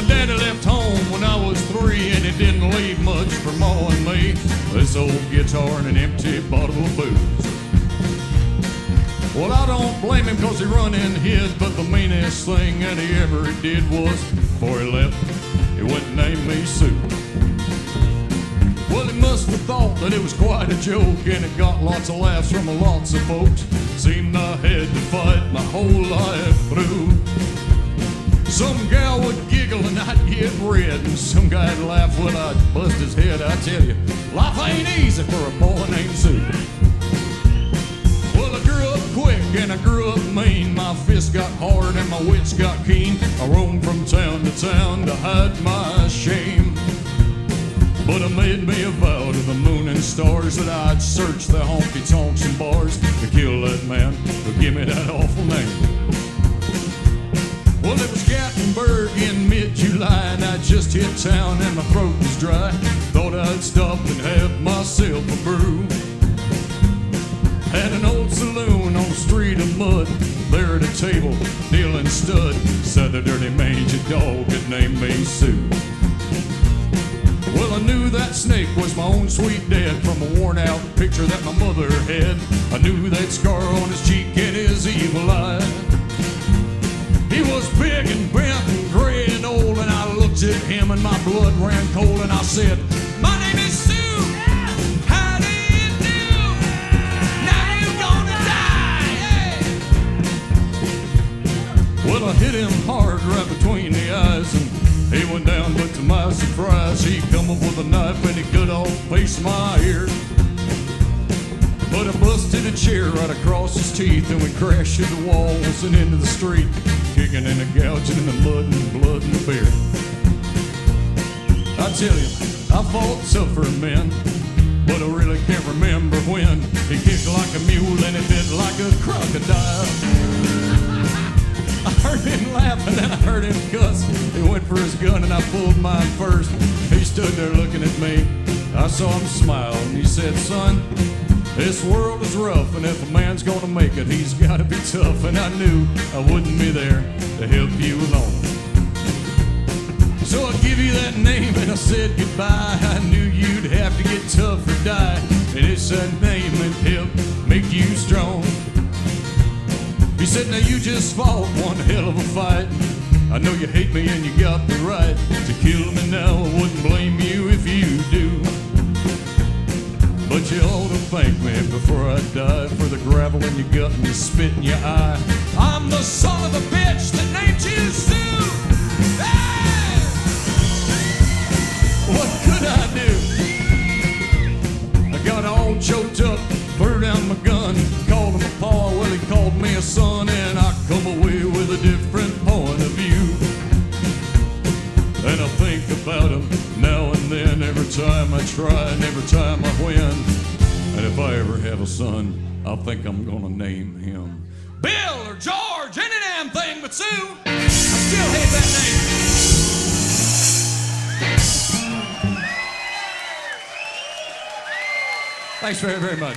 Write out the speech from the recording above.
my daddy left home when I was 3, and he didn't leave much for Ma and me. This old guitar and an empty bottle of booze. Well, I don't blame him cause he run and hid, but the meanest thing that he ever did was, before he left, he went and named me Sue. Well, he must have thought that it was quite a joke, and it got lots of laughs from lots of folks. Seemed I had to fight my whole life through. Some gal would giggle and I'd get red, and some guy'd laugh when I'd bust his head. I tell you, life ain't easy for a boy named Sue. Well, I grew up quick and I grew up mean. My fists got hard and my wits got keen. I roamed from town to town to hide my shame. But I made me a vow to the moon and stars that I'd search the honky-tonks and bars to kill that man who gave me that awful name. Well, it was Gatlinburg in mid-July, and I just hit town and my throat was dry. Thought I'd stop and have myself a brew. Had an old saloon on the street of mud. There at a table, dealing stud, sat the dirty mangy dog that named me Sue. Well, I knew that snake was my own sweet dad from a worn-out picture that my mother had. I knew that scar on his cheek and his evil eye. He was big and bent and gray and old, and I looked at him and my blood ran cold, and I said, "My name is Sue. How do you do? Now you're gonna die." Yeah. Well, I hit him hard right between the eyes, and he went down, but to my surprise, he come up with a knife and he cut off face my ear. But I busted a chair right across his teeth, and we crashed through the walls and into the street, kicking and gouging in the mud and blood and the beer. I tell you, I fought tougher men, but I really can't remember when. He kicked like a mule and he bit like a crocodile. I heard him laughing and I heard him cuss. He went for his gun and I pulled mine first. He stood there looking at me. I saw him smile and he said, "Son, this world is rough, and if a man's gonna make it, he's gotta be tough." And I knew I wouldn't be there to help you along. So I give you that name and I said goodbye. I knew you'd have to get tough or die, and it's that name that helped make you strong. He said, "Now you just fought one hell of a fight. I know you hate me and you got the right to kill me now. I wouldn't blame you if you do. But you ought to thank me before I die for the gravel in your gut and the spit in your eye. I'm the son of a bitch that named you Sue." Hey! What could I do? I got all choked up, threw down my gun, called him a paw. Well, he called me a son, and I come away with a different point of view. And I think about him now and then, every time I try and every time I win. And if I ever have a son, I think I'm gonna name him Bill or George, any damn thing but Sue. I still hate that name. Thanks very, very much.